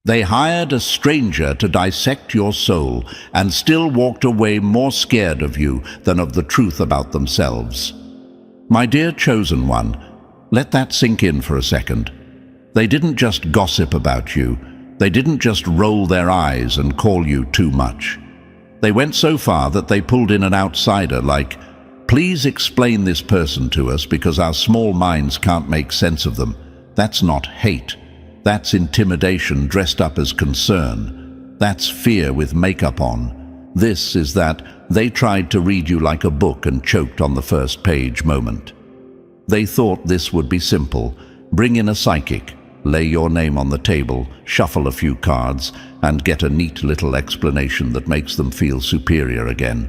They hired a stranger to dissect your soul and still walked away more scared of you than of the truth about themselves. My dear chosen one, let that sink in for a second. They didn't just gossip about you. They didn't just roll their eyes and call you too much. They went so far that they pulled in an outsider like, "Please explain this person to us because our small minds can't make sense of them." That's not hate. That's intimidation dressed up as concern. That's fear with makeup on. This is that they tried to read you like a book and choked on the first page moment. They thought this would be simple. Bring in a psychic, lay your name on the table, shuffle a few cards, and get a neat little explanation that makes them feel superior again.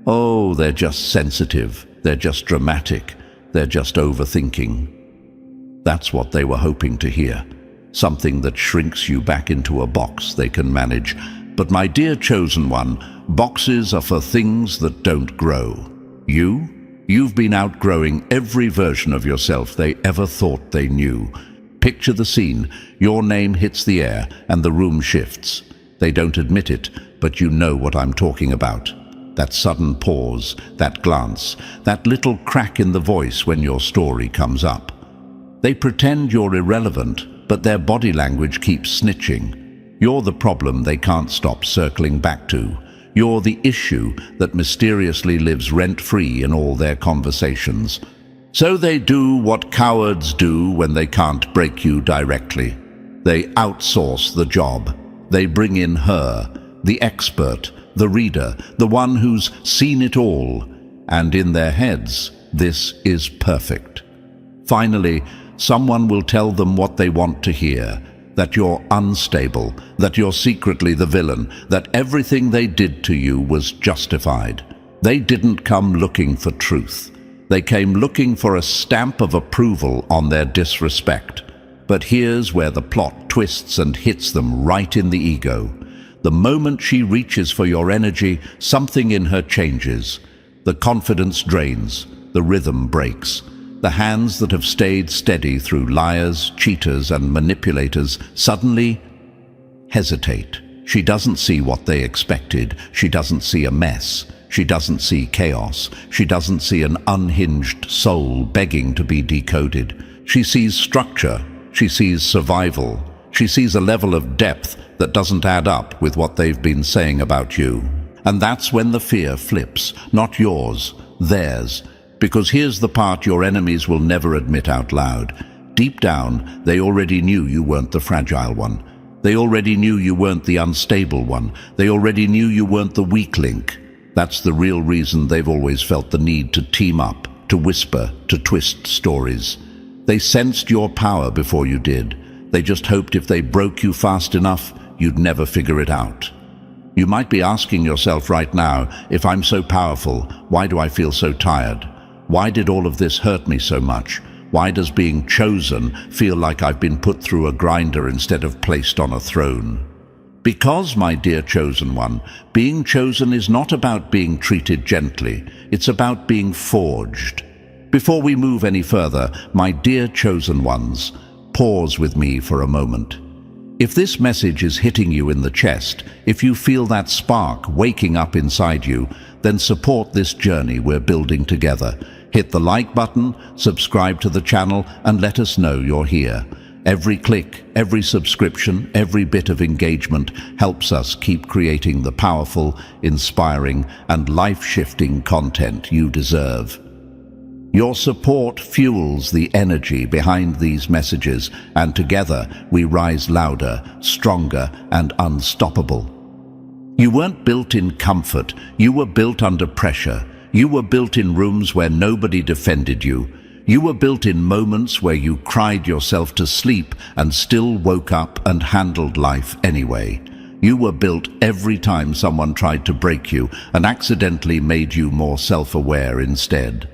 Oh, they're just sensitive. They're just dramatic. They're just overthinking. That's what they were hoping to hear. Something that shrinks you back into a box they can manage. But my dear chosen one, boxes are for things that don't grow. You've been outgrowing every version of yourself they ever thought they knew. Picture the scene. Your name hits the air and the room shifts. They don't admit it, but you know what I'm talking about. That sudden pause, that glance, that little crack in the voice when your story comes up. They pretend you're irrelevant, but their body language keeps snitching. You're the problem they can't stop circling back to. You're the issue that mysteriously lives rent-free in all their conversations. So they do what cowards do when they can't break you directly. They outsource the job. They bring in her, the expert, the reader, the one who's seen it all. And in their heads, this is perfect. Finally, someone will tell them what they want to hear, that you're unstable, that you're secretly the villain, that everything they did to you was justified. They didn't come looking for truth. They came looking for a stamp of approval on their disrespect. But here's where the plot twists and hits them right in the ego. The moment she reaches for your energy, something in her changes. The confidence drains, the rhythm breaks. The hands that have stayed steady through liars, cheaters, and manipulators suddenly hesitate. She doesn't see what they expected. She doesn't see a mess. She doesn't see chaos. She doesn't see an unhinged soul begging to be decoded. She sees structure. She sees survival. She sees a level of depth that doesn't add up with what they've been saying about you. And that's when the fear flips, not yours, theirs. Because here's the part your enemies will never admit out loud. Deep down, they already knew you weren't the fragile one. They already knew you weren't the unstable one. They already knew you weren't the weak link. That's the real reason they've always felt the need to team up, to whisper, to twist stories. They sensed your power before you did. They just hoped if they broke you fast enough, you'd never figure it out. You might be asking yourself right now, if I'm so powerful, why do I feel so tired? Why did all of this hurt me so much? Why does being chosen feel like I've been put through a grinder instead of placed on a throne? Because, my dear chosen one, being chosen is not about being treated gently. It's about being forged. Before we move any further, my dear chosen ones, pause with me for a moment. If this message is hitting you in the chest, if you feel that spark waking up inside you, then support this journey we're building together. Hit the like button, subscribe to the channel, and let us know you're here. Every click, every subscription, every bit of engagement helps us keep creating the powerful, inspiring, and life-shifting content you deserve. Your support fuels the energy behind these messages, and together we rise louder, stronger, and unstoppable. You weren't built in comfort, you were built under pressure. You were built in rooms where nobody defended you. You were built in moments where you cried yourself to sleep and still woke up and handled life anyway. You were built every time someone tried to break you and accidentally made you more self-aware instead.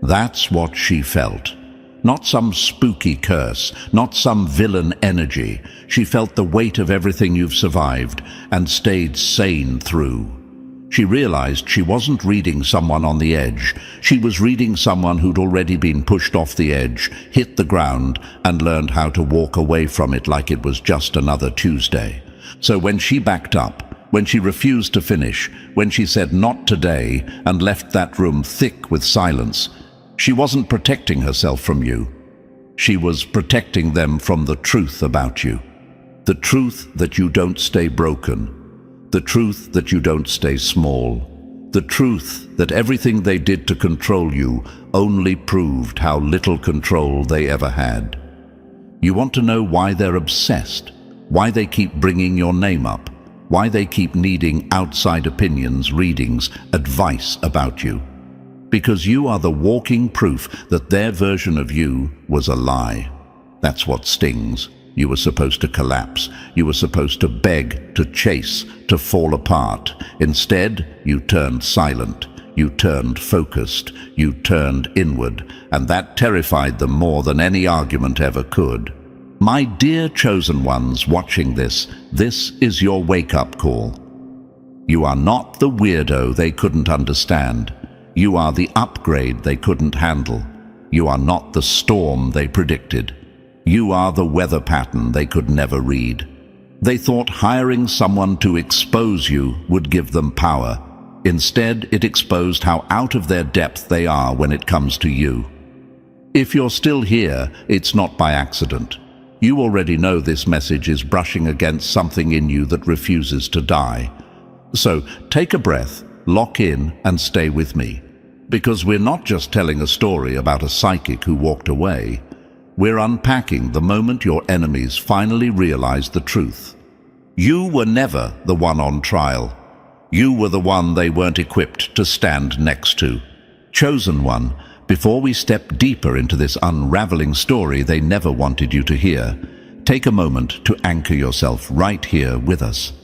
That's what she felt. Not some spooky curse, not some villain energy. She felt the weight of everything you've survived and stayed sane through. She realized she wasn't reading someone on the edge. She was reading someone who'd already been pushed off the edge, hit the ground, and learned how to walk away from it like it was just another Tuesday. So when she backed up, when she refused to finish, when she said not today and left that room thick with silence, she wasn't protecting herself from you. She was protecting them from the truth about you. The truth that you don't stay broken. The truth that you don't stay small. The truth that everything they did to control you only proved how little control they ever had. You want to know why they're obsessed, why they keep bringing your name up, why they keep needing outside opinions, readings, advice about you. Because you are the walking proof that their version of you was a lie. That's what stings. You were supposed to collapse. You were supposed to beg, to chase, to fall apart. Instead, you turned silent. You turned focused. You turned inward. And that terrified them more than any argument ever could. My dear chosen ones watching this is your wake-up call. You are not the weirdo they couldn't understand. You are the upgrade they couldn't handle. You are not the storm they predicted. You are the weather pattern they could never read. They thought hiring someone to expose you would give them power. Instead, it exposed how out of their depth they are when it comes to you. If you're still here, it's not by accident. You already know this message is brushing against something in you that refuses to die. So take a breath, lock in, and stay with me. Because we're not just telling a story about a psychic who walked away. We're unpacking the moment your enemies finally realized the truth. You were never the one on trial. You were the one they weren't equipped to stand next to. Chosen one, before we step deeper into this unraveling story they never wanted you to hear, take a moment to anchor yourself right here with us.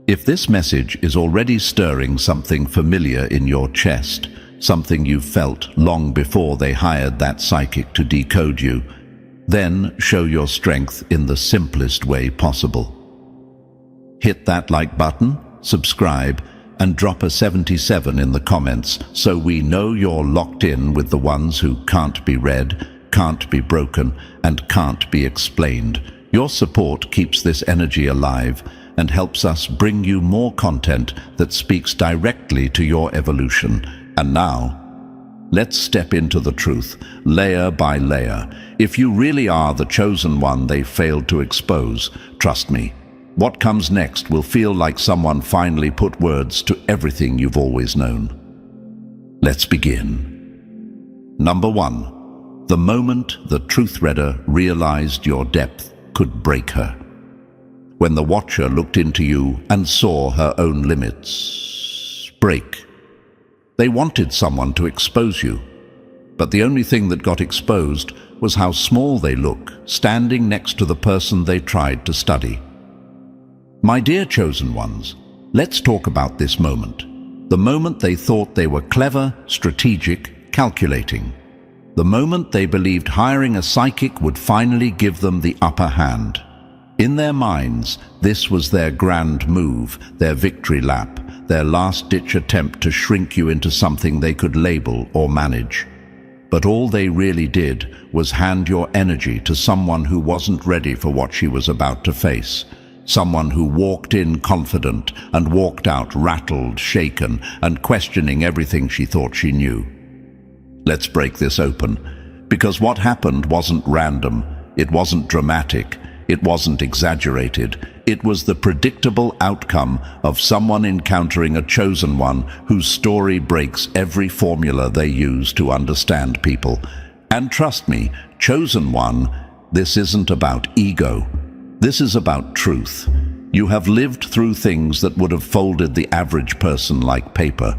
If this message is already stirring something familiar in your chest, something you felt long before they hired that psychic to decode you, then show your strength in the simplest way possible. Hit that like button, subscribe, and drop a 77 in the comments so we know you're locked in with the ones who can't be read, can't be broken, and can't be explained. Your support keeps this energy alive and helps us bring you more content that speaks directly to your evolution. And now, let's step into the truth, layer by layer. If you really are the chosen one they failed to expose, trust me, what comes next will feel like someone finally put words to everything you've always known. Let's begin. Number 1. The moment the truth reader realized your depth could break her. When the watcher looked into you and saw her own limits break. They wanted someone to expose you, but the only thing that got exposed was how small they look, standing next to the person they tried to study. My dear chosen ones, let's talk about this moment. The moment they thought they were clever, strategic, calculating. The moment they believed hiring a psychic would finally give them the upper hand. In their minds, this was their grand move, their victory lap, their last-ditch attempt to shrink you into something they could label or manage. But all they really did was hand your energy to someone who wasn't ready for what she was about to face. Someone who walked in confident and walked out rattled, shaken, and questioning everything she thought she knew. Let's break this open, because what happened wasn't random, it wasn't dramatic, it wasn't exaggerated. It was the predictable outcome of someone encountering a chosen one whose story breaks every formula they use to understand people. And trust me, chosen one, this isn't about ego. This is about truth. You have lived through things that would have folded the average person like paper.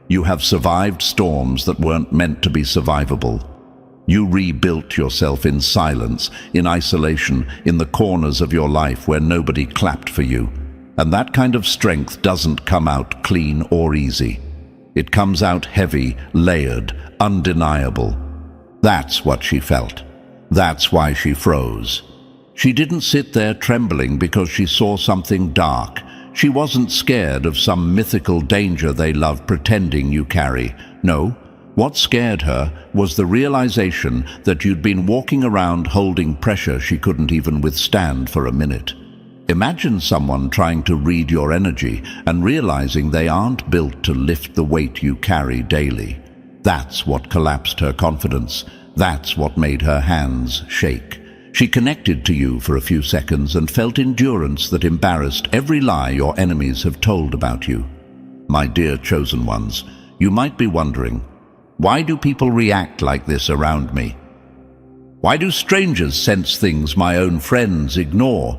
You have survived storms that weren't meant to be survivable. You rebuilt yourself in silence, in isolation, in the corners of your life where nobody clapped for you. And that kind of strength doesn't come out clean or easy. It comes out heavy, layered, undeniable. That's what she felt. That's why she froze. She didn't sit there trembling because she saw something dark. She wasn't scared of some mythical danger they love pretending you carry. No, what scared her was the realization that you'd been walking around holding pressure she couldn't even withstand for a minute. Imagine someone trying to read your energy and realizing they aren't built to lift the weight you carry daily. That's what collapsed her confidence. That's what made her hands shake. She connected to you for a few seconds and felt endurance that embarrassed every lie your enemies have told about you. My dear chosen ones, you might be wondering, why do people react like this around me? Why do strangers sense things my own friends ignore?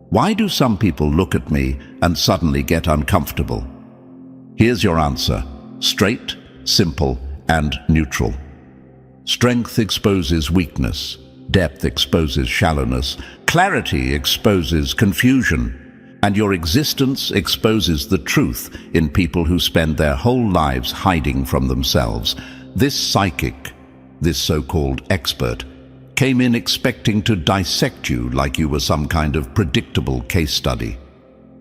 Why do some people look at me and suddenly get uncomfortable? Here's your answer: straight, simple, and neutral. Strength exposes weakness. Depth exposes shallowness. Clarity exposes confusion. And your existence exposes the truth in people who spend their whole lives hiding from themselves. This psychic, this so-called expert, came in expecting to dissect you like you were some kind of predictable case study.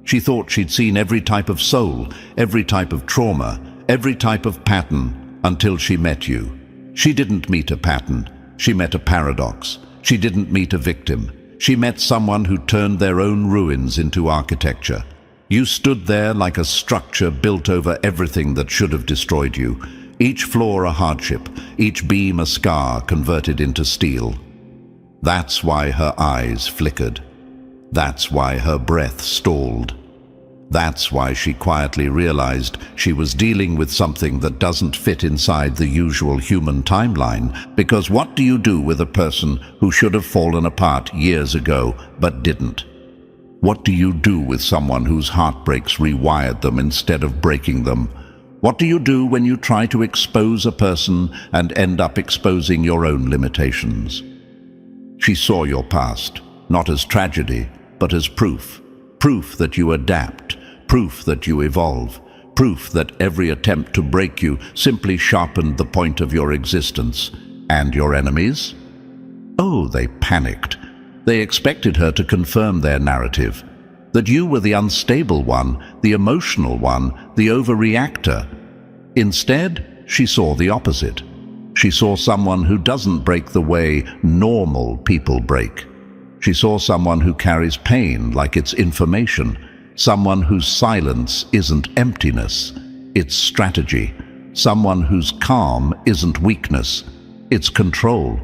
She thought she'd seen every type of soul, every type of trauma, every type of pattern, until she met you. She didn't meet a pattern. She met a paradox. She didn't meet a victim. She met someone who turned their own ruins into architecture. You stood there like a structure built over everything that should have destroyed you. Each floor a hardship, each beam a scar converted into steel. That's why her eyes flickered. That's why her breath stalled. That's why she quietly realized she was dealing with something that doesn't fit inside the usual human timeline. Because what do you do with a person who should have fallen apart years ago but didn't? What do you do with someone whose heartbreaks rewired them instead of breaking them? What do you do when you try to expose a person and end up exposing your own limitations? She saw your past, not as tragedy, but as proof. Proof that you adapt. Proof that you evolve. Proof that every attempt to break you simply sharpened the point of your existence. And your enemies? Oh, they panicked. They expected her to confirm their narrative. That you were the unstable one, the emotional one, the overreactor. Instead, she saw the opposite. She saw someone who doesn't break the way normal people break. She saw someone who carries pain like it's information. Someone whose silence isn't emptiness, it's strategy. Someone whose calm isn't weakness, it's control.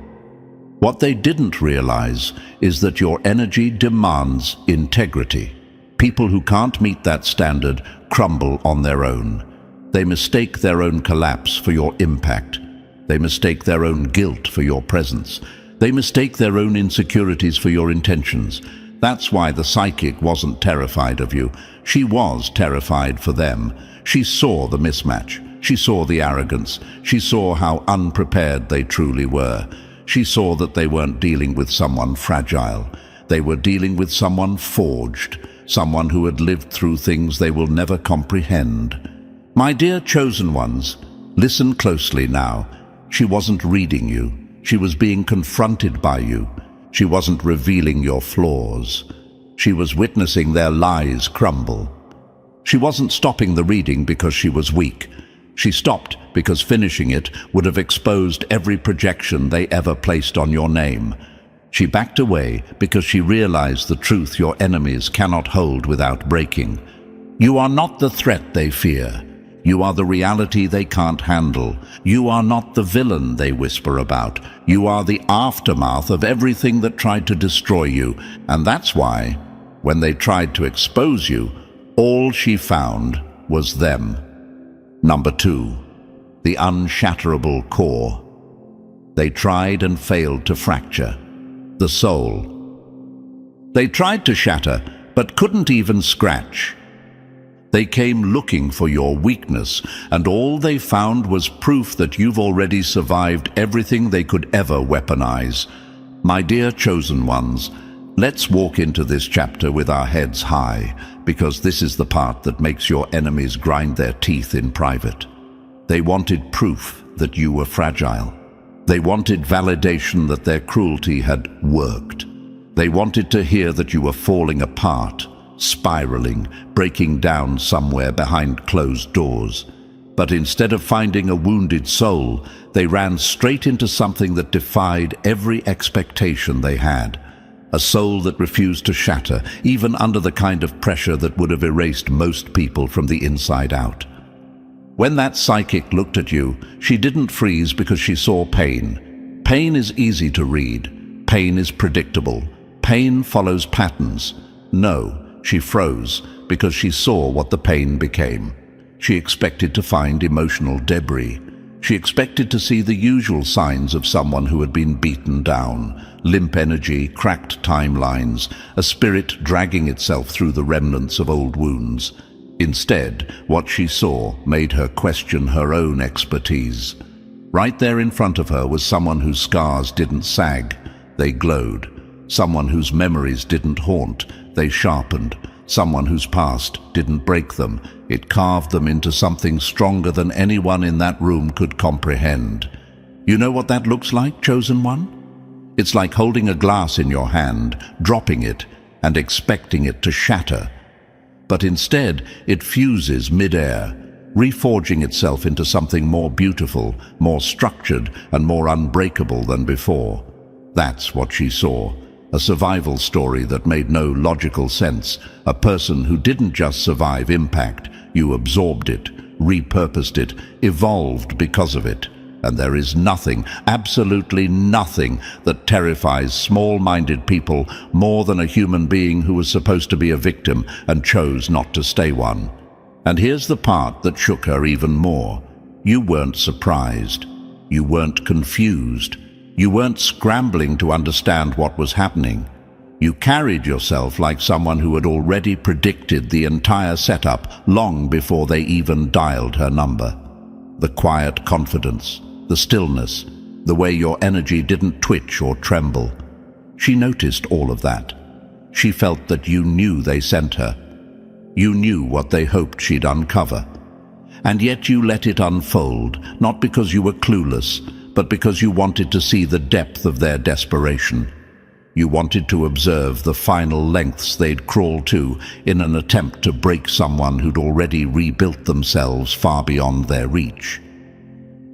What they didn't realize is that your energy demands integrity. People who can't meet that standard crumble on their own. They mistake their own collapse for your impact. They mistake their own guilt for your presence. They mistake their own insecurities for your intentions. That's why the psychic wasn't terrified of you. She was terrified for them. She saw the mismatch. She saw the arrogance. She saw how unprepared they truly were. She saw that they weren't dealing with someone fragile. They were dealing with someone forged, someone who had lived through things they will never comprehend. My dear chosen ones, listen closely now. She wasn't reading you. She was being confronted by you. She wasn't revealing your flaws. She was witnessing their lies crumble. She wasn't stopping the reading because she was weak. She stopped because finishing it would have exposed every projection they ever placed on your name. She backed away because she realized the truth your enemies cannot hold without breaking. You are not the threat they fear. You are the reality they can't handle. You are not the villain they whisper about. You are the aftermath of everything that tried to destroy you. And that's why, when they tried to expose you, all she found was them. Number 2, the unshatterable core. They tried and failed to fracture. The soul. They tried to shatter, but couldn't even scratch. They came looking for your weakness, and all they found was proof that you've already survived everything they could ever weaponize. My dear chosen ones, let's walk into this chapter with our heads high, because this is the part that makes your enemies grind their teeth in private. They wanted proof that you were fragile. They wanted validation that their cruelty had worked. They wanted to hear that you were falling apart, spiraling, breaking down somewhere behind closed doors. But instead of finding a wounded soul, they ran straight into something that defied every expectation they had. A soul that refused to shatter, even under the kind of pressure that would have erased most people from the inside out. When that psychic looked at you, she didn't freeze because she saw pain. Pain is easy to read. Pain is predictable. Pain follows patterns. No, she froze because she saw what the pain became. She expected to find emotional debris. She expected to see the usual signs of someone who had been beaten down: limp energy, cracked timelines, a spirit dragging itself through the remnants of old wounds. Instead, what she saw made her question her own expertise. Right there in front of her was someone whose scars didn't sag, they glowed. Someone whose memories didn't haunt, they sharpened. Someone whose past didn't break them, it carved them into something stronger than anyone in that room could comprehend. You know what that looks like, Chosen One? It's like holding a glass in your hand, dropping it, and expecting it to shatter. But instead, it fuses mid-air, reforging itself into something more beautiful, more structured, and more unbreakable than before. That's what she saw. A survival story that made no logical sense. A person who didn't just survive impact. You absorbed it, repurposed it, evolved because of it. And there is nothing, absolutely nothing, that terrifies small-minded people more than a human being who was supposed to be a victim and chose not to stay one. And here's the part that shook her even more. You weren't surprised. You weren't confused. You weren't scrambling to understand what was happening. You carried yourself like someone who had already predicted the entire setup long before they even dialed her number. The quiet confidence, the stillness, the way your energy didn't twitch or tremble. She noticed all of that. She felt that you knew they sent her. You knew what they hoped she'd uncover. And yet you let it unfold, not because you were clueless, but because you wanted to see the depth of their desperation. You wanted to observe the final lengths they'd crawl to in an attempt to break someone who'd already rebuilt themselves far beyond their reach.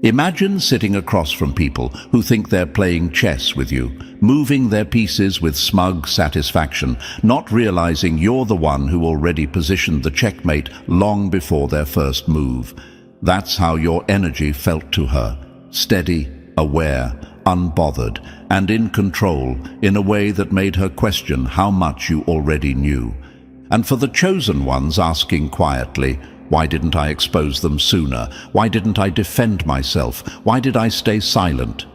Imagine sitting across from people who think they're playing chess with you, moving their pieces with smug satisfaction, not realizing you're the one who already positioned the checkmate long before their first move. That's how your energy felt to her. Steady, aware, unbothered, and in control in a way that made her question how much you already knew. And for the chosen ones asking quietly, why didn't I expose them sooner? Why didn't I defend myself? Why did I stay silent?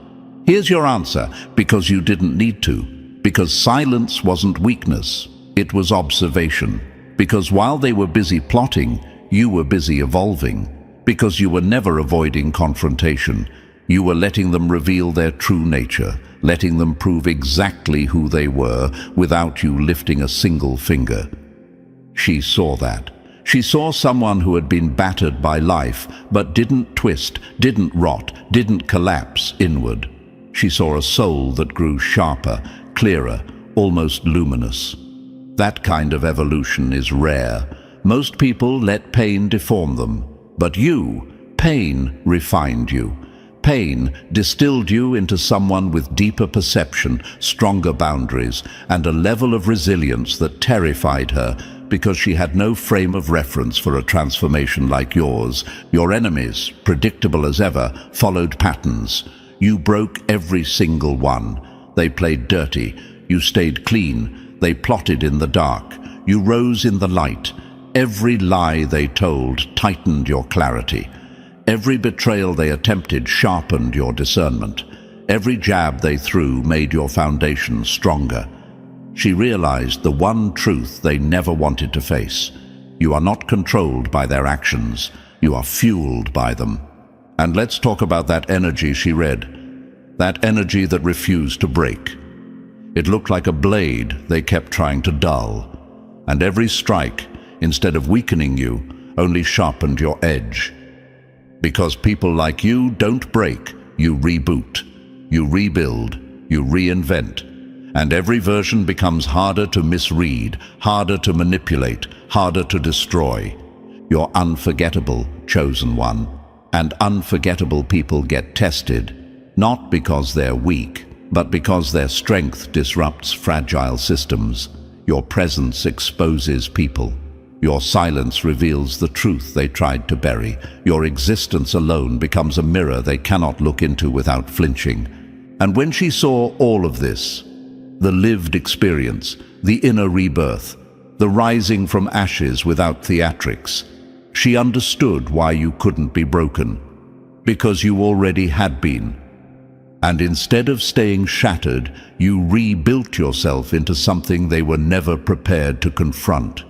Here's your answer: because you didn't need to. Because silence wasn't weakness, it was observation. Because while they were busy plotting, you were busy evolving. Because you were never avoiding confrontation. You were letting them reveal their true nature, letting them prove exactly who they were without you lifting a single finger. She saw that. She saw someone who had been battered by life, but didn't twist, didn't rot, didn't collapse inward. She saw a soul that grew sharper, clearer, almost luminous. That kind of evolution is rare. Most people let pain deform them, but pain refined you. Pain distilled you into someone with deeper perception, stronger boundaries, and a level of resilience that terrified her because she had no frame of reference for a transformation like yours. Your enemies, predictable as ever, followed patterns. You broke every single one. They played dirty. You stayed clean. They plotted in the dark. You rose in the light. Every lie they told tightened your clarity. Every betrayal they attempted sharpened your discernment. Every jab they threw made your foundation stronger. She realized the one truth they never wanted to face. You are not controlled by their actions. You are fueled by them. And let's talk about that energy she read. That energy that refused to break. It looked like a blade they kept trying to dull. And every strike, instead of weakening you, only sharpened your edge. Because people like you don't break, you reboot, you rebuild, you reinvent. And every version becomes harder to misread, harder to manipulate, harder to destroy. You're unforgettable, chosen one. And unforgettable people get tested, not because they're weak, but because their strength disrupts fragile systems. Your presence exposes people. Your silence reveals the truth they tried to bury. Your existence alone becomes a mirror they cannot look into without flinching. And when she saw all of this, the lived experience, the inner rebirth, the rising from ashes without theatrics, she understood why you couldn't be broken, because you already had been. And instead of staying shattered, you rebuilt yourself into something they were never prepared to confront.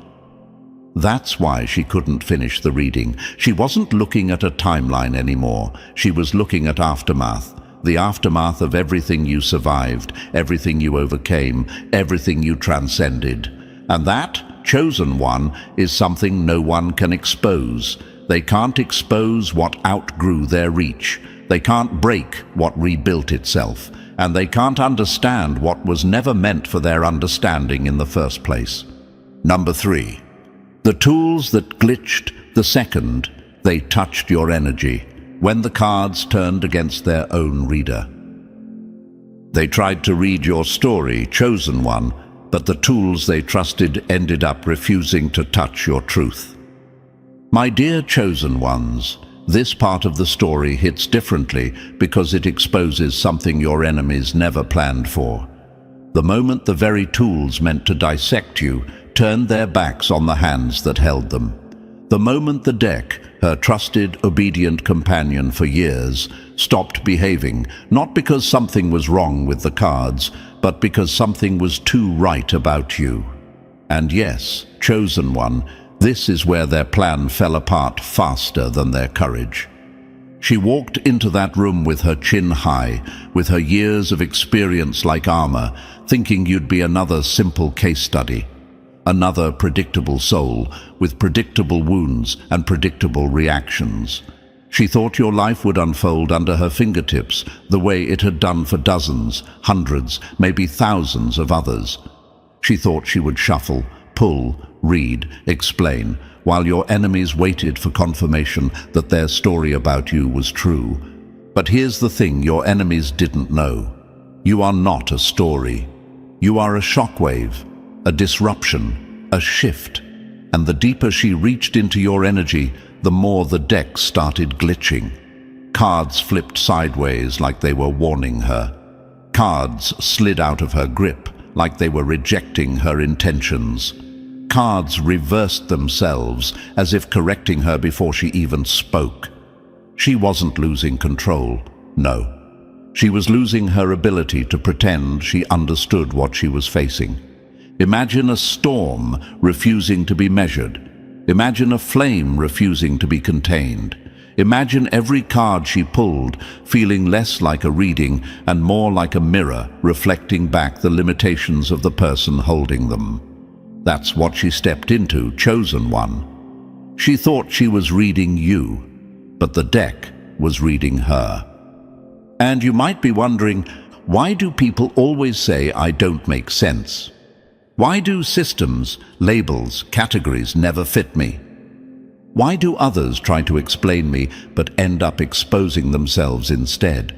That's why she couldn't finish the reading. She wasn't looking at a timeline anymore. She was looking at aftermath. The aftermath of everything you survived, everything you overcame, everything you transcended. And that, chosen one, is something no one can expose. They can't expose what outgrew their reach. They can't break what rebuilt itself. And they can't understand what was never meant for their understanding in the first place. Number 3. The tools that glitched the second they touched your energy, when the cards turned against their own reader. They tried to read your story, chosen one, but the tools they trusted ended up refusing to touch your truth. My dear chosen ones, this part of the story hits differently because it exposes something your enemies never planned for. The moment the very tools meant to dissect you turned their backs on the hands that held them. The moment the deck, her trusted, obedient companion for years, stopped behaving, not because something was wrong with the cards, but because something was too right about you. And yes, chosen one, this is where their plan fell apart faster than their courage. She walked into that room with her chin high, with her years of experience like armor, thinking you'd be another simple case study. Another predictable soul with predictable wounds and predictable reactions. She thought your life would unfold under her fingertips the way it had done for dozens, hundreds, maybe thousands of others. She thought she would shuffle, pull, read, explain, while your enemies waited for confirmation that their story about you was true. But here's the thing your enemies didn't know. You are not a story. You are a shockwave. A disruption, a shift, and the deeper she reached into your energy, the more the deck started glitching. Cards flipped sideways like they were warning her. Cards slid out of her grip like they were rejecting her intentions. Cards reversed themselves as if correcting her before she even spoke. She wasn't losing control, no. She was losing her ability to pretend she understood what she was facing. Imagine a storm refusing to be measured. Imagine a flame refusing to be contained. Imagine every card she pulled feeling less like a reading and more like a mirror reflecting back the limitations of the person holding them. That's what she stepped into, chosen one. She thought she was reading you, but the deck was reading her. And you might be wondering, why do people always say I don't make sense? Why do systems, labels, categories never fit me? Why do others try to explain me but end up exposing themselves instead?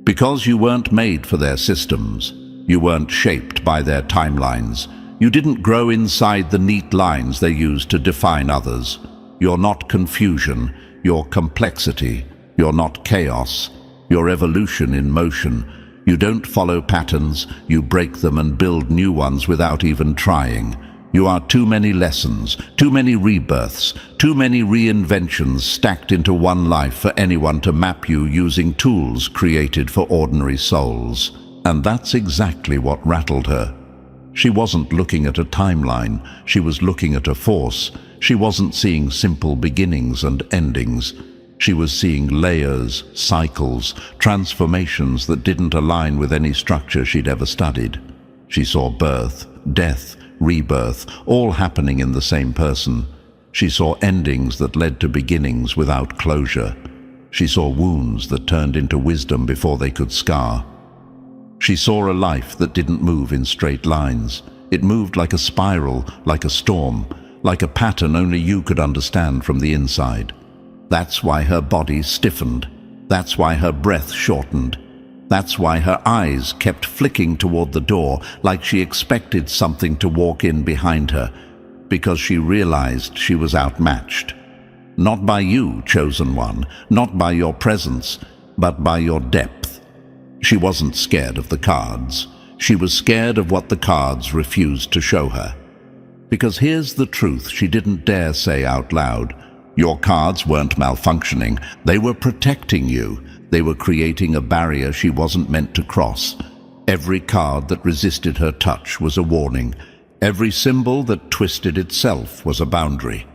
Because you weren't made for their systems. You weren't shaped by their timelines. You didn't grow inside the neat lines they used to define others. You're not confusion, you're complexity. You're not chaos, you're evolution in motion. You don't follow patterns, you break them and build new ones without even trying. You are too many lessons, too many rebirths, too many reinventions stacked into one life for anyone to map you using tools created for ordinary souls. And that's exactly what rattled her. She wasn't looking at a timeline, she was looking at a force. She wasn't seeing simple beginnings and endings. She was seeing layers, cycles, transformations that didn't align with any structure she'd ever studied. She saw birth, death, rebirth, all happening in the same person. She saw endings that led to beginnings without closure. She saw wounds that turned into wisdom before they could scar. She saw a life that didn't move in straight lines. It moved like a spiral, like a storm, like a pattern only you could understand from the inside. That's why her body stiffened. That's why her breath shortened. That's why her eyes kept flicking toward the door, like she expected something to walk in behind her, because she realized she was outmatched. Not by you, chosen one, not by your presence, but by your depth. She wasn't scared of the cards. She was scared of what the cards refused to show her. Because here's the truth she didn't dare say out loud. Your cards weren't malfunctioning. They were protecting you. They were creating a barrier she wasn't meant to cross. Every card that resisted her touch was a warning. Every symbol that twisted itself was a boundary.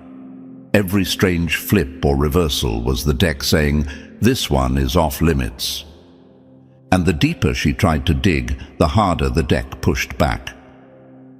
Every strange flip or reversal was the deck saying, "This one is off limits." And the deeper she tried to dig, the harder the deck pushed back.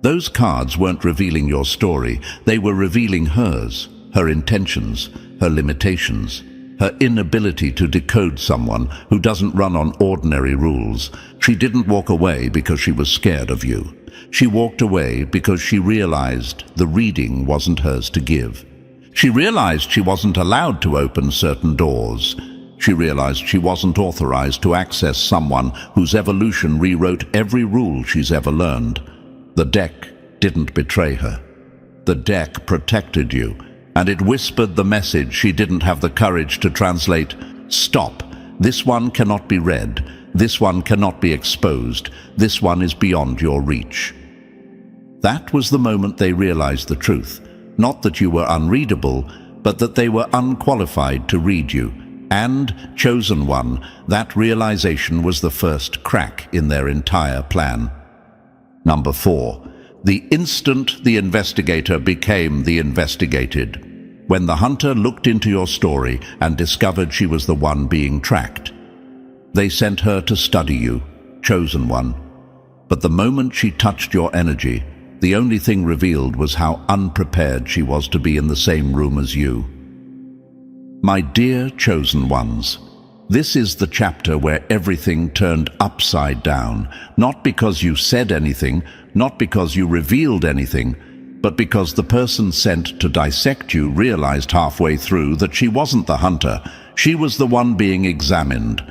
Those cards weren't revealing your story. They were revealing hers, her intentions, her limitations, her inability to decode someone who doesn't run on ordinary rules. She didn't walk away because she was scared of you. She walked away because she realized the reading wasn't hers to give. She realized she wasn't allowed to open certain doors. She realized she wasn't authorized to access someone whose evolution rewrote every rule she's ever learned. The deck didn't betray her. The deck protected you, and it whispered the message she didn't have the courage to translate. Stop. This one cannot be read. This one cannot be exposed. This one is beyond your reach. That was the moment they realized the truth. Not that you were unreadable, but that they were unqualified to read you. And, chosen one, that realization was the first crack in their entire plan. Number 4. The instant the investigator became the investigated. When the hunter looked into your story and discovered she was the one being tracked. They sent her to study you, chosen one. But the moment she touched your energy, the only thing revealed was how unprepared she was to be in the same room as you. My dear chosen ones, this is the chapter where everything turned upside down, not because you said anything, not because you revealed anything, but because the person sent to dissect you realized halfway through that she wasn't the hunter. She was the one being examined.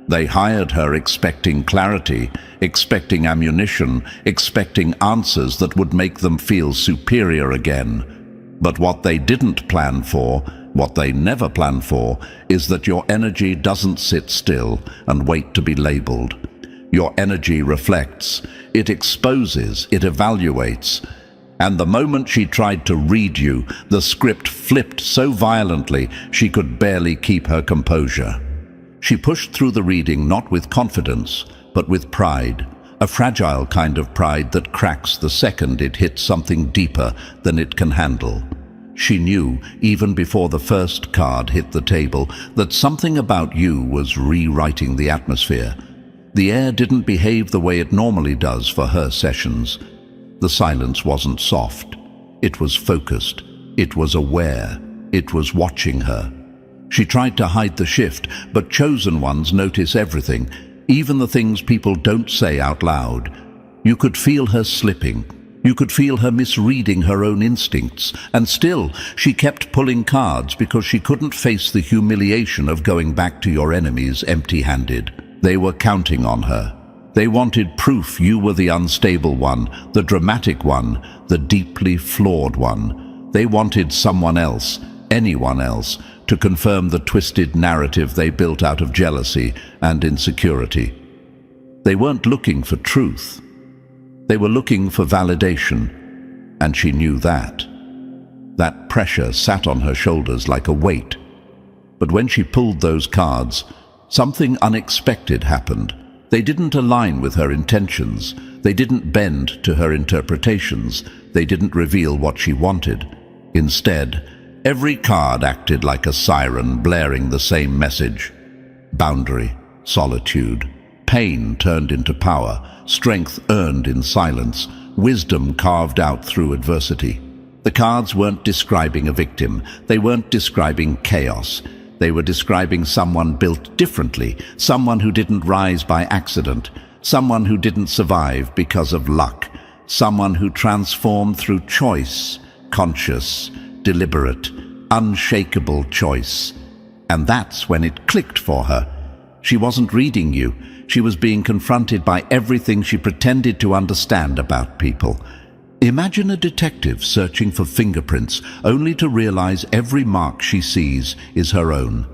They hired her expecting clarity, expecting ammunition, expecting answers that would make them feel superior again. But what they didn't plan for, what they never plan for, is that your energy doesn't sit still and wait to be labeled. Your energy reflects, it exposes, it evaluates. And the moment she tried to read you, the script flipped so violently she could barely keep her composure. She pushed through the reading not with confidence, but with pride, a fragile kind of pride that cracks the second it hits something deeper than it can handle. She knew, even before the first card hit the table, that something about you was rewriting the atmosphere. The air didn't behave the way it normally does for her sessions. The silence wasn't soft. It was focused. It was aware. It was watching her. She tried to hide the shift, but chosen ones notice everything, even the things people don't say out loud. You could feel her slipping. You could feel her misreading her own instincts, and still she kept pulling cards because she couldn't face the humiliation of going back to your enemies empty-handed. They were counting on her. They wanted proof you were the unstable one, the dramatic one, the deeply flawed one. They wanted someone else, anyone else, to confirm the twisted narrative they built out of jealousy and insecurity. They weren't looking for truth. They were looking for validation, and she knew that. That pressure sat on her shoulders like a weight. But when she pulled those cards, something unexpected happened. They didn't align with her intentions. They didn't bend to her interpretations. They didn't reveal what she wanted. Instead, every card acted like a siren blaring the same message. Boundary, solitude, pain turned into power, strength earned in silence, wisdom carved out through adversity. The cards weren't describing a victim. They weren't describing chaos. They were describing someone built differently, someone who didn't rise by accident, someone who didn't survive because of luck, someone who transformed through choice, conscious, deliberate, unshakable choice. And that's when it clicked for her. She wasn't reading you. She was being confronted by everything she pretended to understand about people. Imagine a detective searching for fingerprints, only to realize every mark she sees is her own.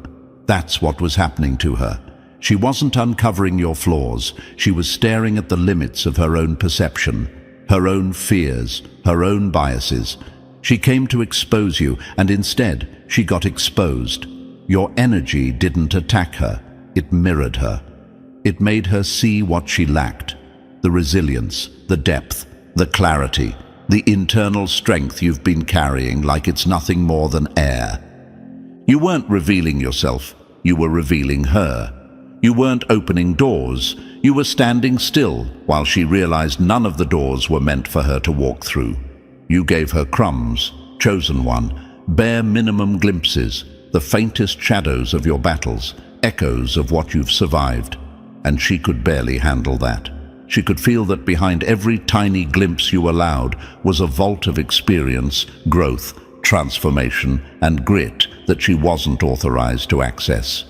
That's what was happening to her. She wasn't uncovering your flaws. She was staring at the limits of her own perception, her own fears, her own biases. She came to expose you, and instead, she got exposed. Your energy didn't attack her. It mirrored her. It made her see what she lacked: the resilience, the depth, the clarity, the internal strength you've been carrying like it's nothing more than air. You weren't revealing yourself, you were revealing her. You weren't opening doors, you were standing still while she realized none of the doors were meant for her to walk through. You gave her crumbs, chosen one, bare minimum glimpses, the faintest shadows of your battles, echoes of what you've survived. And she could barely handle that. She could feel that behind every tiny glimpse you allowed was a vault of experience, growth, transformation, and grit that she wasn't authorized to access.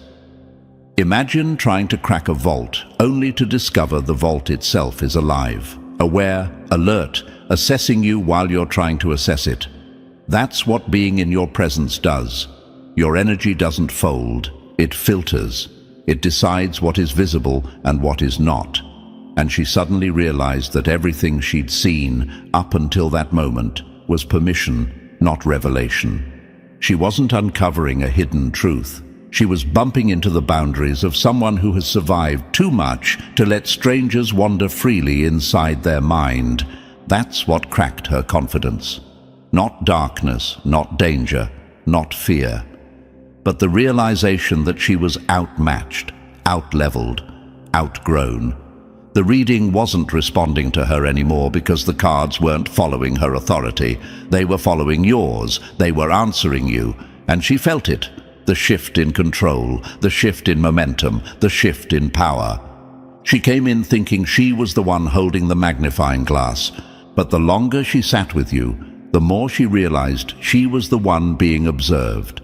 Imagine trying to crack a vault only to discover the vault itself is alive, aware, alert, assessing you while you're trying to assess it. That's what being in your presence does. Your energy doesn't fold, it filters. It decides what is visible and what is not. And she suddenly realized that everything she'd seen up until that moment was permission, not revelation. She wasn't uncovering a hidden truth. She was bumping into the boundaries of someone who has survived too much to let strangers wander freely inside their mind. That's what cracked her confidence. Not darkness, not danger, not fear, but the realization that she was outmatched, outleveled, outgrown. The reading wasn't responding to her anymore because the cards weren't following her authority. They were following yours. They were answering you. And she felt it. The shift in control, the shift in momentum, the shift in power. She came in thinking she was the one holding the magnifying glass. But the longer she sat with you, the more she realized she was the one being observed.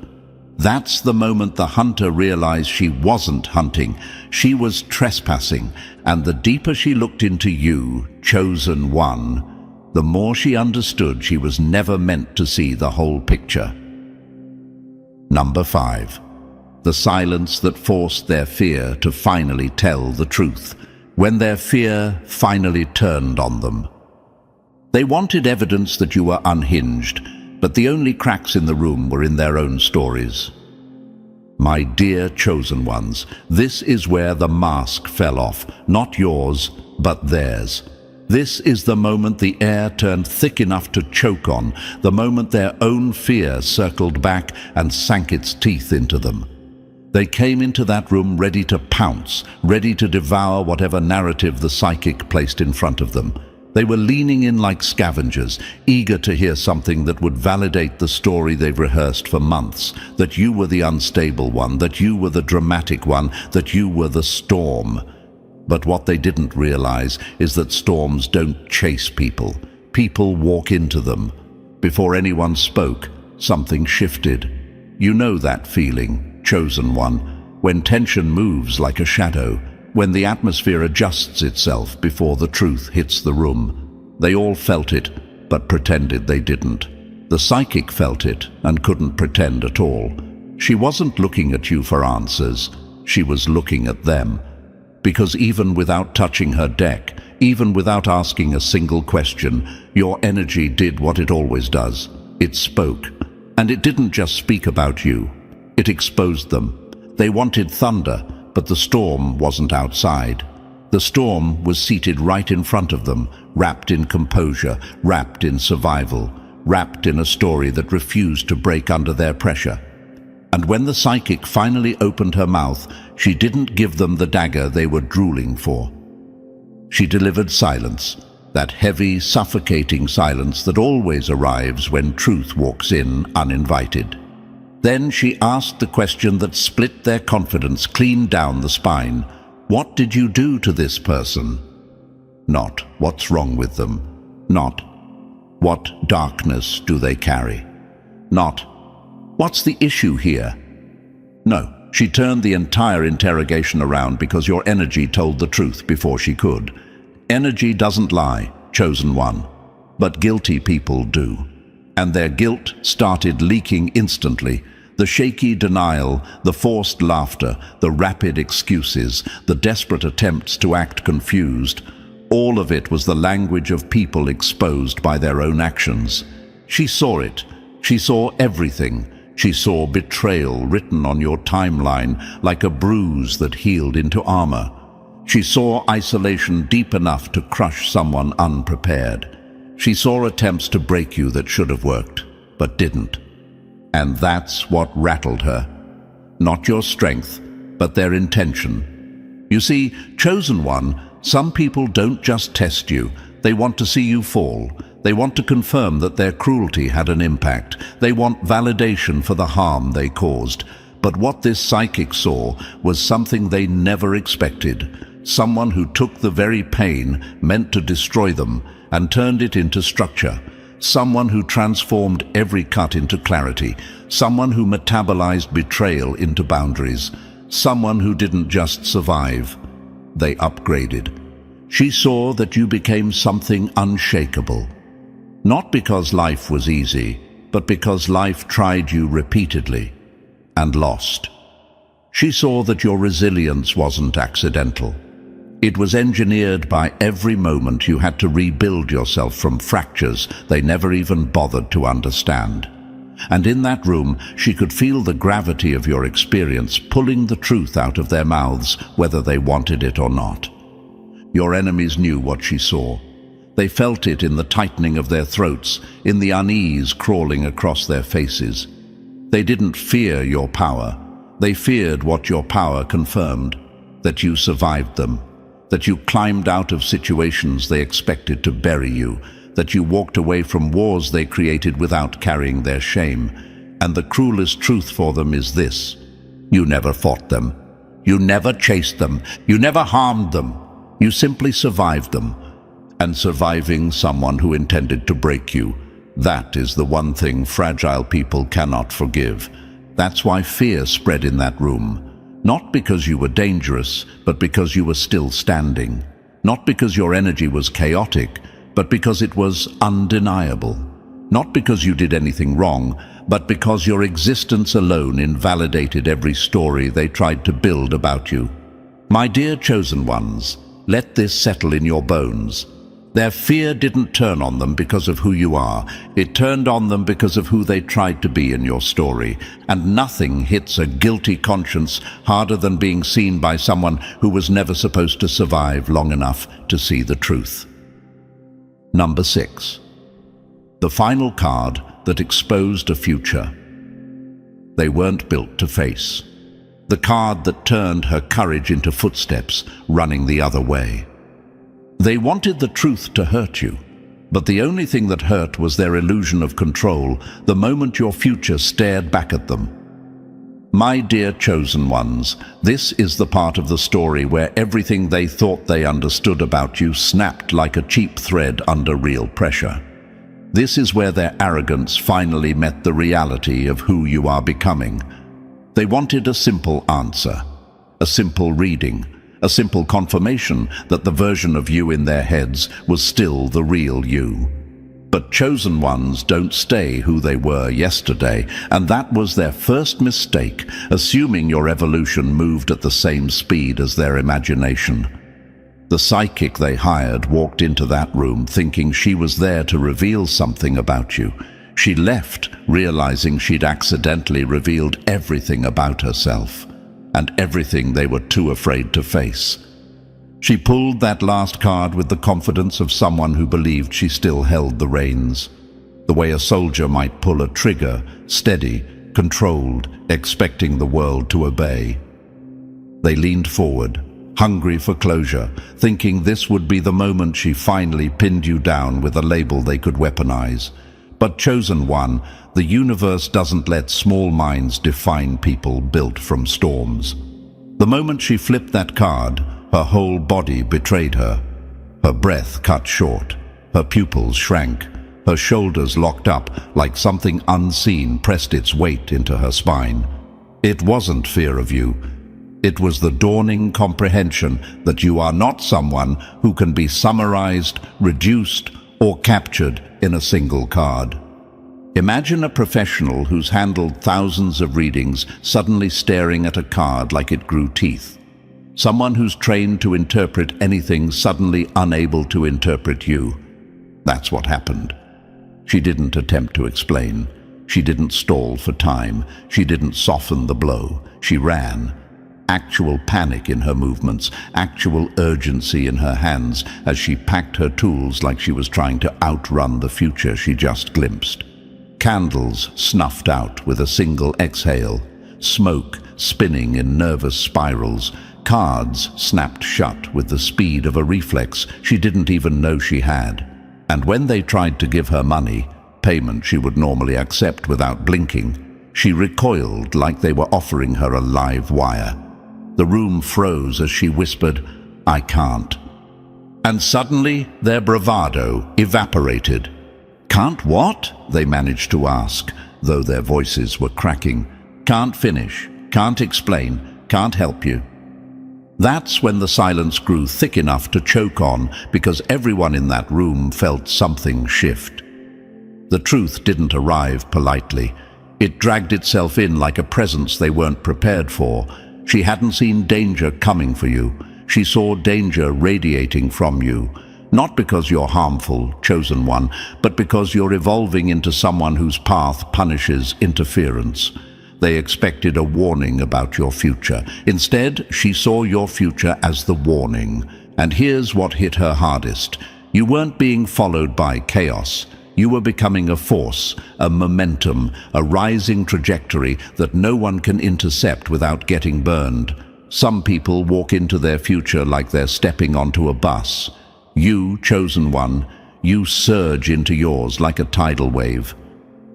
That's the moment the hunter realized she wasn't hunting, she was trespassing, and the deeper she looked into you, chosen one, the more she understood she was never meant to see the whole picture. Number 5. The silence that forced their fear to finally tell the truth, when their fear finally turned on them. They wanted evidence that you were unhinged, but the only cracks in the room were in their own stories. My dear chosen ones, this is where the mask fell off, not yours, but theirs. This is the moment the air turned thick enough to choke on, the moment their own fear circled back and sank its teeth into them. They came into that room ready to pounce, ready to devour whatever narrative the psychic placed in front of them. They were leaning in like scavengers, eager to hear something that would validate the story they've rehearsed for months, that you were the unstable one, that you were the dramatic one, that you were the storm. But what they didn't realize is that storms don't chase people. People walk into them. Before anyone spoke, something shifted. You know that feeling, chosen one, when tension moves like a shadow, when the atmosphere adjusts itself before the truth hits the room. They all felt it, but pretended they didn't. The psychic felt it and couldn't pretend at all. She wasn't looking at you for answers. She was looking at them. Because even without touching her deck, even without asking a single question, your energy did what it always does. It spoke. And it didn't just speak about you. It exposed them. They wanted thunder, but the storm wasn't outside. The storm was seated right in front of them, wrapped in composure, wrapped in survival, wrapped in a story that refused to break under their pressure. And when the psychic finally opened her mouth, she didn't give them the dagger they were drooling for. She delivered silence, that heavy, suffocating silence that always arrives when truth walks in uninvited. Then she asked the question that split their confidence clean down the spine. What did you do to this person? Not what's wrong with them. Not what darkness do they carry. Not what's the issue here. No, she turned the entire interrogation around because your energy told the truth before she could. Energy doesn't lie, chosen one, but guilty people do. And their guilt started leaking instantly. The shaky denial, the forced laughter, the rapid excuses, the desperate attempts to act confused, all of it was the language of people exposed by their own actions. She saw it. She saw everything. She saw betrayal written on your timeline like a bruise that healed into armor. She saw isolation deep enough to crush someone unprepared. She saw attempts to break you that should have worked, but didn't. And that's what rattled her. Not your strength, but their intention. You see, chosen one, some people don't just test you. They want to see you fall. They want to confirm that their cruelty had an impact. They want validation for the harm they caused. But what this psychic saw was something they never expected. Someone who took the very pain meant to destroy them and turned it into structure. Someone who transformed every cut into clarity. Someone who metabolized betrayal into boundaries. Someone who didn't just survive. They upgraded. She saw that you became something unshakable. Not because life was easy, but because life tried you repeatedly and lost. She saw that your resilience wasn't accidental. It was engineered by every moment you had to rebuild yourself from fractures they never even bothered to understand. And in that room, she could feel the gravity of your experience pulling the truth out of their mouths, whether they wanted it or not. Your enemies knew what she saw. They felt it in the tightening of their throats, in the unease crawling across their faces. They didn't fear your power. They feared what your power confirmed, that you survived them, that you climbed out of situations they expected to bury you, that you walked away from wars they created without carrying their shame. And the cruelest truth for them is this: you never fought them. You never chased them. You never harmed them. You simply survived them. And surviving someone who intended to break you, that is the one thing fragile people cannot forgive. That's why fear spread in that room. Not because you were dangerous, but because you were still standing. Not because your energy was chaotic, but because it was undeniable. Not because you did anything wrong, but because your existence alone invalidated every story they tried to build about you. My dear chosen ones, let this settle in your bones. Their fear didn't turn on them because of who you are. It turned on them because of who they tried to be in your story. And nothing hits a guilty conscience harder than being seen by someone who was never supposed to survive long enough to see the truth. Number 6. The final card that exposed a future they weren't built to face. The card that turned her courage into footsteps, running the other way. They wanted the truth to hurt you, but the only thing that hurt was their illusion of control the moment your future stared back at them. My dear chosen ones, this is the part of the story where everything they thought they understood about you snapped like a cheap thread under real pressure. This is where their arrogance finally met the reality of who you are becoming. They wanted a simple answer, a simple reading, a simple confirmation that the version of you in their heads was still the real you. But chosen ones don't stay who they were yesterday, and that was their first mistake, assuming your evolution moved at the same speed as their imagination. The psychic they hired walked into that room thinking she was there to reveal something about you. She left realizing she'd accidentally revealed everything about herself, and everything they were too afraid to face. She pulled that last card with the confidence of someone who believed she still held the reins, the way a soldier might pull a trigger, steady, controlled, expecting the world to obey. They leaned forward, hungry for closure, thinking this would be the moment she finally pinned you down with a label they could weaponize. But chosen one, the universe doesn't let small minds define people built from storms. The moment she flipped that card, her whole body betrayed her. Her breath cut short. Her pupils shrank. Her shoulders locked up like something unseen pressed its weight into her spine. It wasn't fear of you. It was the dawning comprehension that you are not someone who can be summarized, reduced, or captured in a single card. Imagine a professional who's handled thousands of readings suddenly staring at a card like it grew teeth. Someone who's trained to interpret anything suddenly unable to interpret you. That's what happened. She didn't attempt to explain. She didn't stall for time. She didn't soften the blow. She ran. Actual panic in her movements, actual urgency in her hands as she packed her tools like she was trying to outrun the future she just glimpsed. Candles snuffed out with a single exhale, smoke spinning in nervous spirals, cards snapped shut with the speed of a reflex she didn't even know she had. And when they tried to give her money, payment she would normally accept without blinking, she recoiled like they were offering her a live wire. The room froze as she whispered, "I can't." And suddenly their bravado evaporated. "Can't what?" they managed to ask, though their voices were cracking. "Can't finish, can't explain, can't help you." That's when the silence grew thick enough to choke on because everyone in that room felt something shift. The truth didn't arrive politely. It dragged itself in like a presence they weren't prepared for. She hadn't seen danger coming for you. She saw danger radiating from you. Not because you're harmful, chosen one, but because you're evolving into someone whose path punishes interference. They expected a warning about your future. Instead, she saw your future as the warning. And here's what hit her hardest. You weren't being followed by chaos. You were becoming a force, a momentum, a rising trajectory that no one can intercept without getting burned. Some people walk into their future like they're stepping onto a bus. You, chosen one, you surge into yours like a tidal wave.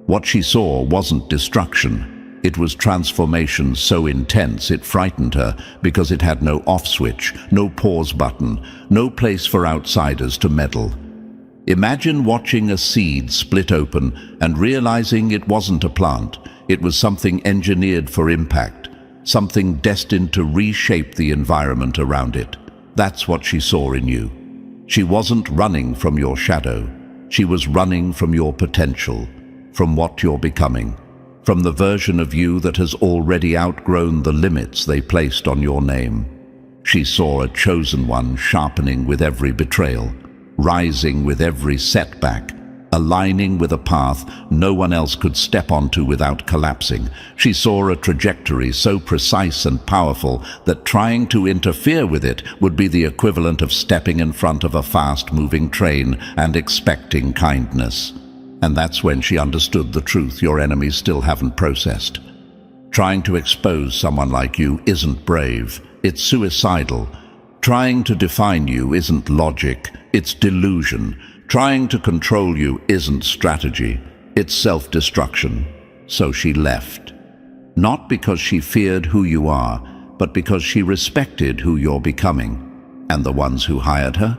What she saw wasn't destruction. It was transformation so intense it frightened her because it had no off switch, no pause button, no place for outsiders to meddle. Imagine watching a seed split open and realizing it wasn't a plant. It was something engineered for impact, something destined to reshape the environment around it. That's what she saw in you. She wasn't running from your shadow. She was running from your potential, from what you're becoming, from the version of you that has already outgrown the limits they placed on your name. She saw a chosen one sharpening with every betrayal, rising with every setback, aligning with a path no one else could step onto without collapsing. She saw a trajectory so precise and powerful that trying to interfere with it would be the equivalent of stepping in front of a fast-moving train and expecting kindness. And that's when she understood the truth your enemies still haven't processed. Trying to expose someone like you isn't brave, it's suicidal. Trying to define you isn't logic, it's delusion. Trying to control you isn't strategy, it's self-destruction. So she left. Not because she feared who you are, but because she respected who you're becoming. And the ones who hired her?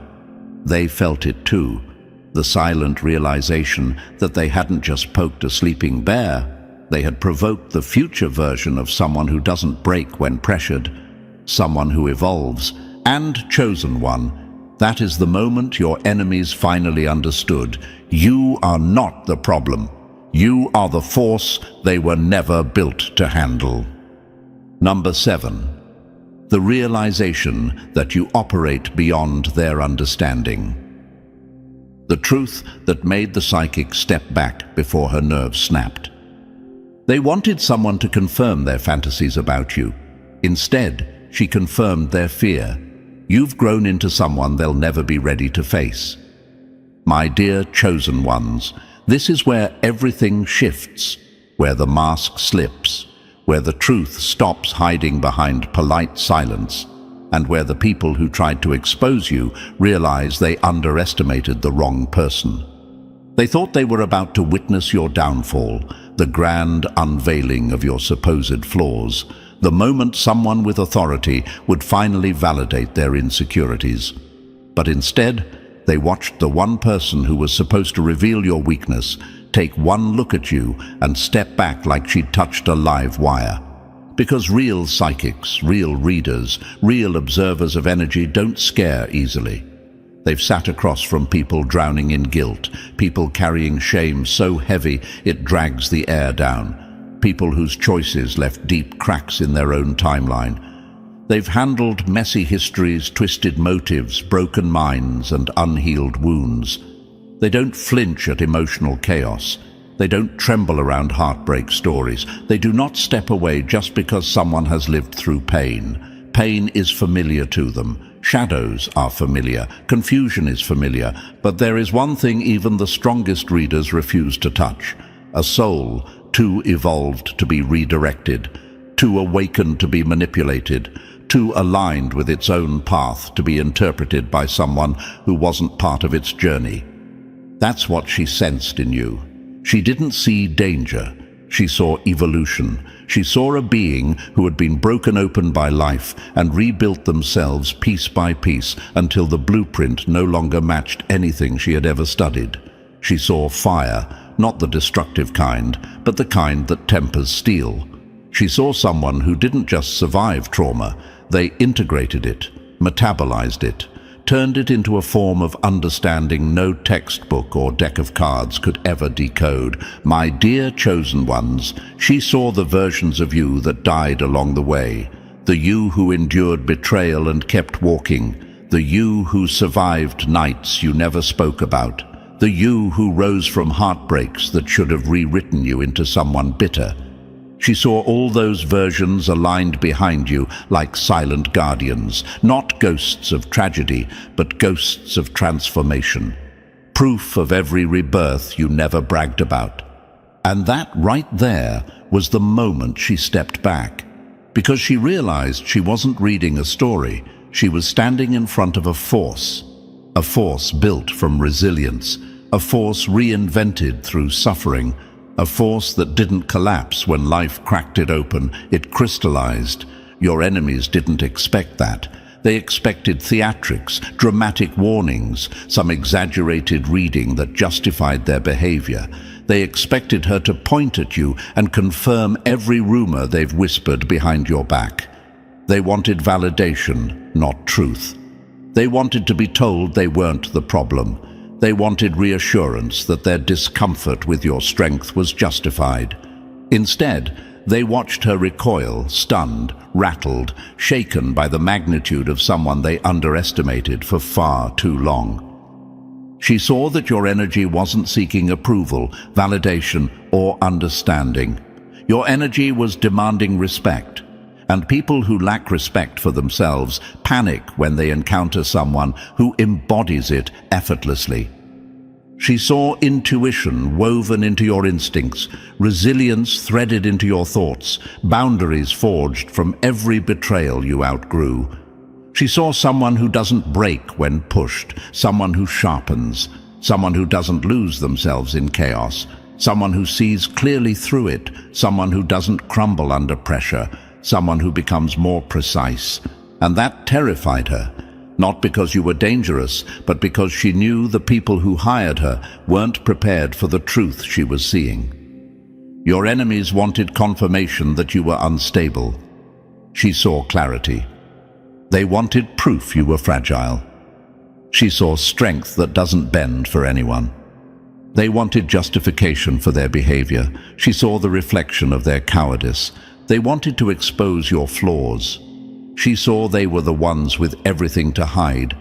They felt it too. The silent realization that they hadn't just poked a sleeping bear, they had provoked the future version of someone who doesn't break when pressured, someone who evolves, and chosen one. That is the moment your enemies finally understood. You are not the problem. You are the force they were never built to handle. Number 7. The realization that you operate beyond their understanding. The truth that made the psychic step back before her nerves snapped. They wanted someone to confirm their fantasies about you. Instead, she confirmed their fear. You've grown into someone they'll never be ready to face. My dear chosen ones, this is where everything shifts, where the mask slips, where the truth stops hiding behind polite silence, and where the people who tried to expose you realize they underestimated the wrong person. They thought they were about to witness your downfall, the grand unveiling of your supposed flaws, the moment someone with authority would finally validate their insecurities. But instead, They watched the one person who was supposed to reveal your weakness take one look at you and step back like she'd touched a live wire. Because real psychics, real readers, real observers of energy don't scare easily. They've sat across from people drowning in guilt, people carrying shame so heavy it drags the air down, people whose choices left deep cracks in their own timeline. They've handled messy histories, twisted motives, broken minds, and unhealed wounds. They don't flinch at emotional chaos. They don't tremble around heartbreak stories. They do not step away just because someone has lived through pain. Pain is familiar to them. Shadows are familiar. Confusion is familiar. But there is one thing even the strongest readers refuse to touch: a soul too evolved to be redirected, too awakened to be manipulated, too aligned with its own path to be interpreted by someone who wasn't part of its journey. That's what she sensed in you. She didn't see danger. She saw evolution. She saw a being who had been broken open by life and rebuilt themselves piece by piece until the blueprint no longer matched anything she had ever studied. She saw fire, not the destructive kind, but the kind that tempers steel. She saw someone who didn't just survive trauma. They integrated it, metabolized it, turned it into a form of understanding no textbook or deck of cards could ever decode. My dear chosen ones, she saw the versions of you that died along the way, the you who endured betrayal and kept walking, the you who survived nights you never spoke about, the you who rose from heartbreaks that should have rewritten you into someone bitter. She saw all those versions aligned behind you like silent guardians, not ghosts of tragedy, but ghosts of transformation. Proof of every rebirth you never bragged about. And that right there was the moment she stepped back, because she realized she wasn't reading a story. She was standing in front of a force built from resilience, a force reinvented through suffering, a force that didn't collapse when life cracked it open. It crystallized. Your enemies didn't expect that. They expected theatrics, dramatic warnings, some exaggerated reading that justified their behavior. They expected her to point at you and confirm every rumor they've whispered behind your back. They wanted validation, not truth. They wanted to be told they weren't the problem. They wanted reassurance that their discomfort with your strength was justified. Instead, they watched her recoil, stunned, rattled, shaken by the magnitude of someone they underestimated for far too long. She saw that your energy wasn't seeking approval, validation, or understanding. Your energy was demanding respect. And people who lack respect for themselves panic when they encounter someone who embodies it effortlessly. She saw intuition woven into your instincts, resilience threaded into your thoughts, boundaries forged from every betrayal you outgrew. She saw someone who doesn't break when pushed, someone who sharpens, someone who doesn't lose themselves in chaos, someone who sees clearly through it, someone who doesn't crumble under pressure, someone who becomes more precise. And that terrified her, not because you were dangerous, but because she knew the people who hired her weren't prepared for the truth she was seeing. Your enemies wanted confirmation that you were unstable. She saw clarity. They wanted proof you were fragile. She saw strength that doesn't bend for anyone. They wanted justification for their behavior. She saw the reflection of their cowardice. They wanted to expose your flaws. She saw they were the ones with everything to hide.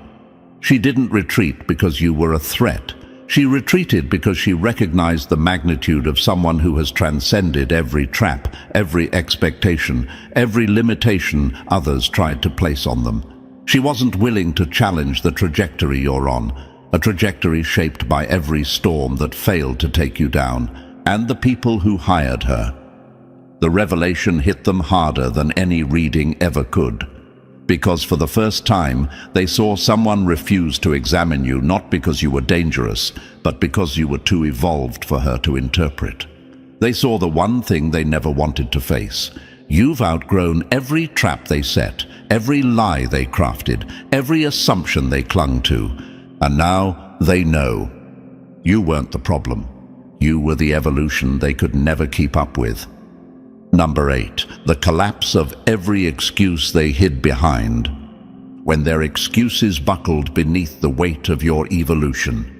She didn't retreat because you were a threat. She retreated because she recognized the magnitude of someone who has transcended every trap, every expectation, every limitation others tried to place on them. She wasn't willing to challenge the trajectory you're on, a trajectory shaped by every storm that failed to take you down, and the people who hired her. The revelation hit them harder than any reading ever could, because for the first time they saw someone refuse to examine you not because you were dangerous, but because you were too evolved for her to interpret. They saw the one thing they never wanted to face. You've outgrown every trap they set, every lie they crafted, every assumption they clung to. And now they know. You weren't the problem. You were the evolution they could never keep up with. Number 8, the collapse of every excuse they hid behind. When their excuses buckled beneath the weight of your evolution.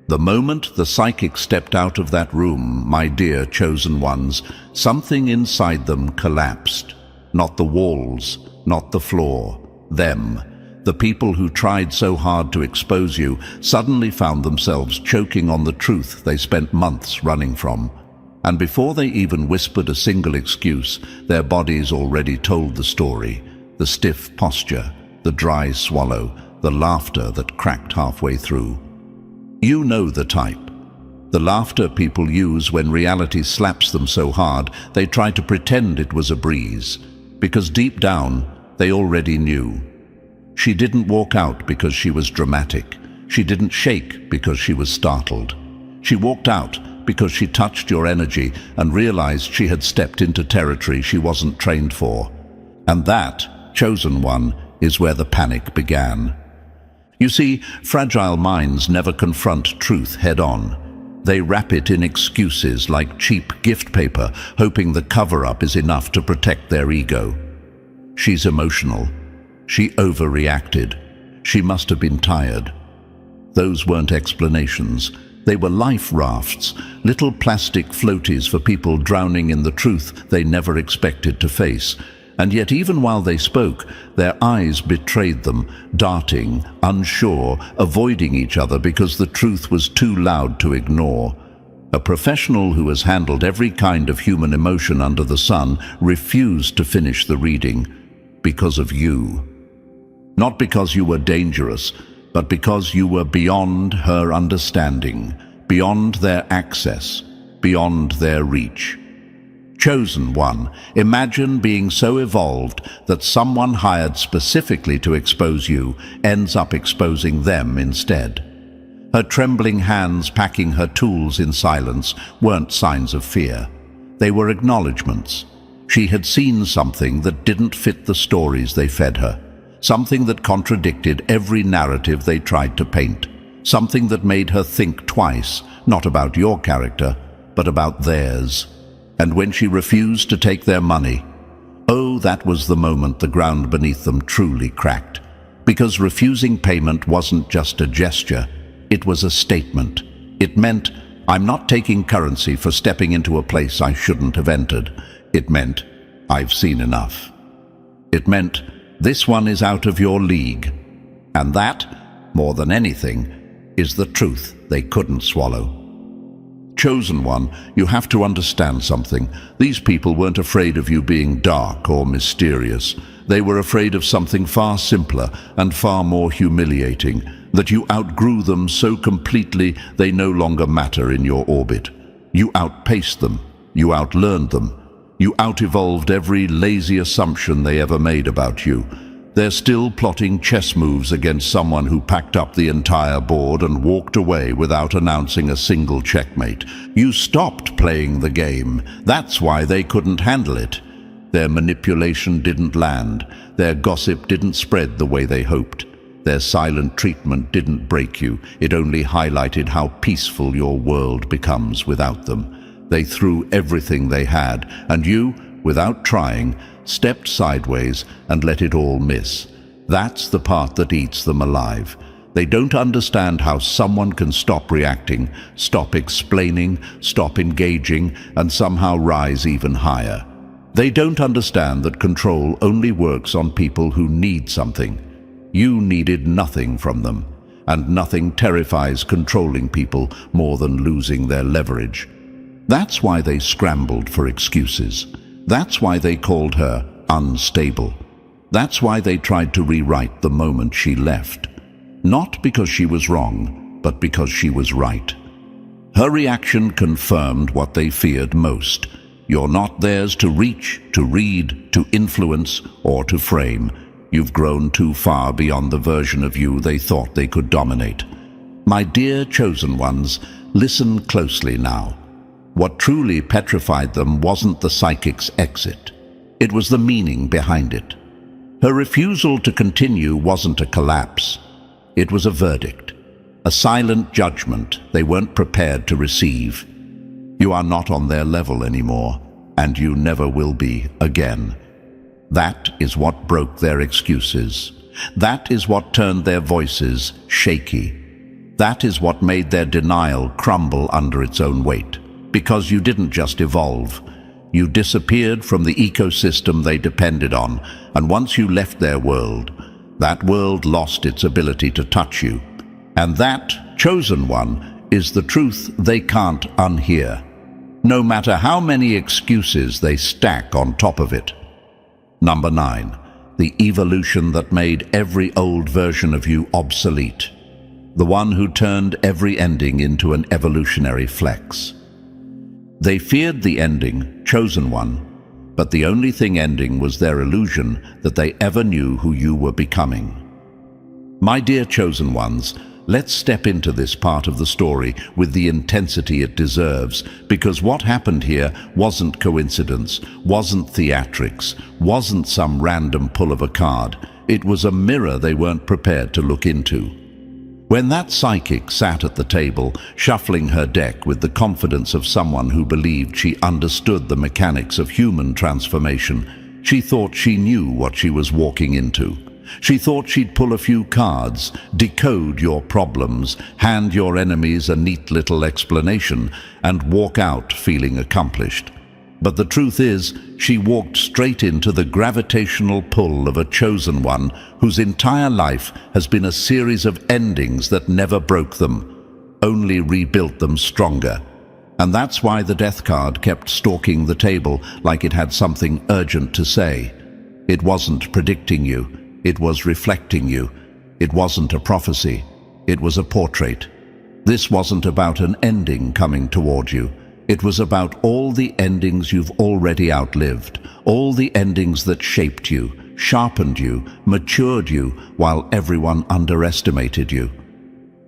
The moment the psychic stepped out of that room, my dear chosen ones, something inside them collapsed. Not the walls, not the floor, them. The people who tried so hard to expose you suddenly found themselves choking on the truth they spent months running from. And before they even whispered a single excuse, their bodies already told the story. The stiff posture, the dry swallow, the laughter that cracked halfway through. You know the type. The laughter people use when reality slaps them so hard they try to pretend it was a breeze. Because deep down, they already knew. She didn't walk out because she was dramatic. She didn't shake because she was startled. She walked out because she touched your energy and realized she had stepped into territory she wasn't trained for. And that, chosen one, is where the panic began. You see, fragile minds never confront truth head-on. They wrap it in excuses like cheap gift paper, hoping the cover-up is enough to protect their ego. She's emotional. She overreacted. She must have been tired. Those weren't explanations. They were life rafts, little plastic floaties for people drowning in the truth they never expected to face. And yet even while they spoke, their eyes betrayed them, darting, unsure, avoiding each other because the truth was too loud to ignore. A professional who has handled every kind of human emotion under the sun refused to finish the reading because of you. Not because you were dangerous, but because you were beyond her understanding, beyond their access, beyond their reach. Chosen one, imagine being so evolved that someone hired specifically to expose you ends up exposing them instead. Her trembling hands packing her tools in silence weren't signs of fear. They were acknowledgements. She had seen something that didn't fit the stories they fed her. Something that contradicted every narrative they tried to paint. Something that made her think twice, not about your character, but about theirs. And when she refused to take their money, oh, that was the moment the ground beneath them truly cracked. Because refusing payment wasn't just a gesture, it was a statement. It meant, I'm not taking currency for stepping into a place I shouldn't have entered. It meant, I've seen enough. It meant, this one is out of your league. And that, more than anything, is the truth they couldn't swallow. Chosen one, you have to understand something. These people weren't afraid of you being dark or mysterious. They were afraid of something far simpler and far more humiliating, that you outgrew them so completely they no longer matter in your orbit. You outpaced them. You outlearned them. You out-evolved every lazy assumption they ever made about you. They're still plotting chess moves against someone who packed up the entire board and walked away without announcing a single checkmate. You stopped playing the game. That's why they couldn't handle it. Their manipulation didn't land. Their gossip didn't spread the way they hoped. Their silent treatment didn't break you. It only highlighted how peaceful your world becomes without them. They threw everything they had, and you, without trying, stepped sideways and let it all miss. That's the part that eats them alive. They don't understand how someone can stop reacting, stop explaining, stop engaging, and somehow rise even higher. They don't understand that control only works on people who need something. You needed nothing from them, and nothing terrifies controlling people more than losing their leverage. That's why they scrambled for excuses. That's why they called her unstable. That's why they tried to rewrite the moment she left. Not because she was wrong, but because she was right. Her reaction confirmed what they feared most. You're not theirs to reach, to read, to influence, or to frame. You've grown too far beyond the version of you they thought they could dominate. My dear chosen ones, listen closely now. What truly petrified them wasn't the psychic's exit. It was the meaning behind it. Her refusal to continue wasn't a collapse. It was a verdict. a silent judgment they weren't prepared to receive. You are not on their level anymore, and you never will be again. That is what broke their excuses. That is what turned their voices shaky. That is what made their denial crumble under its own weight. Because you didn't just evolve. You disappeared from the ecosystem they depended on, and once you left their world, that world lost its ability to touch you. And that, chosen one, is the truth they can't unhear, no matter how many excuses they stack on top of it. Number 9. The evolution that made every old version of you obsolete. The one who turned every ending into an evolutionary flex. They feared the ending, chosen one, but the only thing ending was their illusion that they ever knew who you were becoming. My dear chosen ones, let's step into this part of the story with the intensity it deserves, because what happened here wasn't coincidence, wasn't theatrics, wasn't some random pull of a card. It was a mirror they weren't prepared to look into. When that psychic sat at the table, shuffling her deck with the confidence of someone who believed she understood the mechanics of human transformation, she thought she knew what she was walking into. She thought she'd pull a few cards, decode your problems, hand your enemies a neat little explanation, and walk out feeling accomplished. But the truth is, she walked straight into the gravitational pull of a chosen one whose entire life has been a series of endings that never broke them, only rebuilt them stronger. And that's why the death card kept stalking the table like it had something urgent to say. It wasn't predicting you. It was reflecting you. It wasn't a prophecy. It was a portrait. This wasn't about an ending coming toward you. It was about all the endings you've already outlived, all the endings that shaped you, sharpened you, matured you, while everyone underestimated you.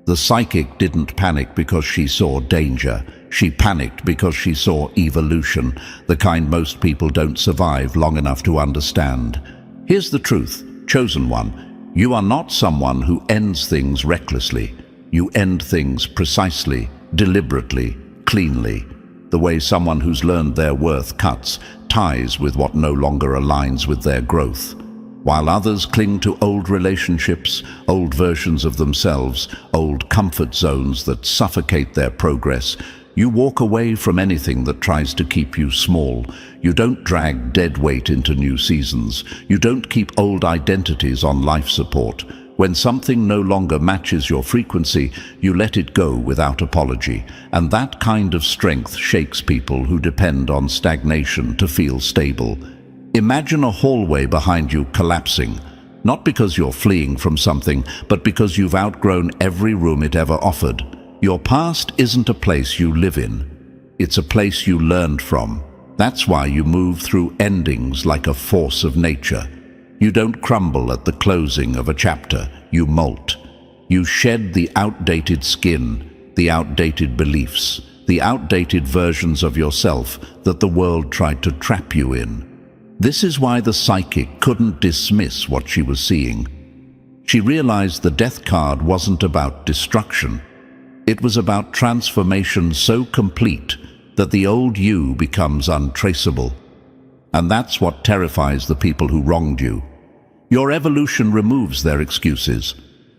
The psychic didn't panic because she saw danger. She panicked because she saw evolution, the kind most people don't survive long enough to understand. Here's the truth, chosen one. You are not someone who ends things recklessly. You end things precisely, deliberately, cleanly. The way someone who's learned their worth cuts ties with what no longer aligns with their growth. While others cling to old relationships, old versions of themselves, old comfort zones that suffocate their progress, you walk away from anything that tries to keep you small. You don't drag dead weight into new seasons. You don't keep old identities on life support. When something no longer matches your frequency, you let it go without apology. And that kind of strength shakes people who depend on stagnation to feel stable. Imagine a hallway behind you collapsing, not because you're fleeing from something, but because you've outgrown every room it ever offered. Your past isn't a place you live in. It's a place you learned from. That's why you move through endings like a force of nature. You don't crumble at the closing of a chapter, you molt. You shed the outdated skin, the outdated beliefs, the outdated versions of yourself that the world tried to trap you in. This is why the psychic couldn't dismiss what she was seeing. She realized the death card wasn't about destruction. It was about transformation so complete that the old you becomes untraceable. And that's what terrifies the people who wronged you. Your evolution removes their excuses.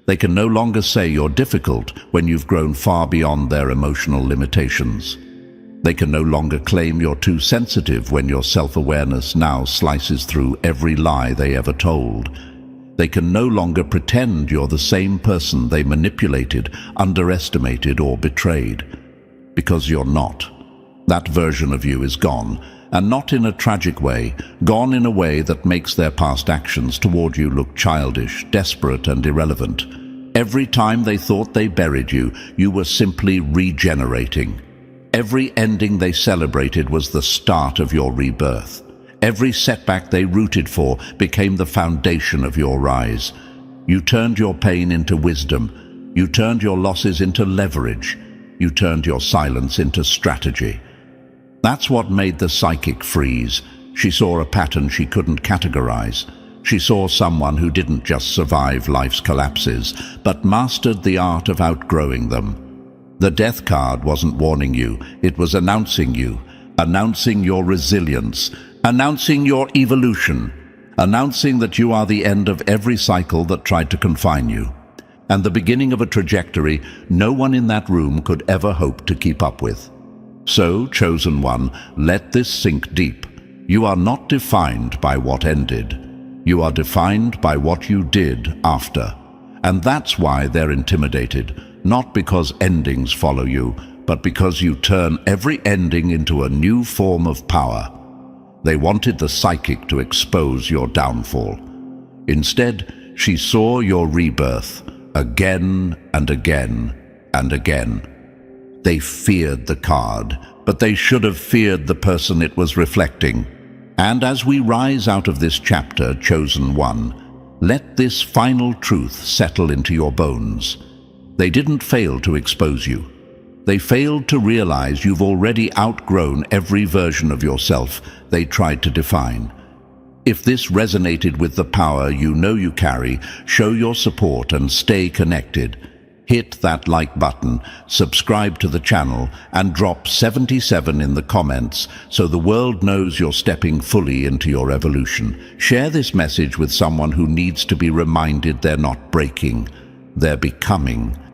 They can no longer say you're difficult when you've grown far beyond their emotional limitations. They can no longer claim you're too sensitive when your self-awareness now slices through every lie they ever told. They can no longer pretend you're the same person they manipulated, underestimated, or betrayed. Because you're not. That version of you is gone. And not in a tragic way, gone in a way that makes their past actions toward you look childish, desperate, and irrelevant. Every time they thought they buried you, you were simply regenerating. Every ending they celebrated was the start of your rebirth. Every setback they rooted for became the foundation of your rise. You turned your pain into wisdom. You turned your losses into leverage. You turned your silence into strategy. That's what made the psychic freeze. She saw a pattern she couldn't categorize. She saw someone who didn't just survive life's collapses, but mastered the art of outgrowing them. The death card wasn't warning you, it was announcing you, announcing your resilience, announcing your evolution, announcing that you are the end of every cycle that tried to confine you, and the beginning of a trajectory no one in that room could ever hope to keep up with. So, Chosen One, let this sink deep. You are not defined by what ended. You are defined by what you did after. And that's why they're intimidated, not because endings follow you, but because you turn every ending into a new form of power. They wanted the psychic to expose your downfall. Instead, she saw your rebirth, again and again and again. They feared the card, but they should have feared the person it was reflecting. And as we rise out of this chapter, Chosen One, let this final truth settle into your bones. They didn't fail to expose you. They failed to realize you've already outgrown every version of yourself they tried to define. If this resonated with the power you know you carry, show your support and stay connected. Hit that like button, subscribe to the channel, and drop 77 in the comments so the world knows you're stepping fully into your evolution. Share this message with someone who needs to be reminded they're not breaking, they're becoming.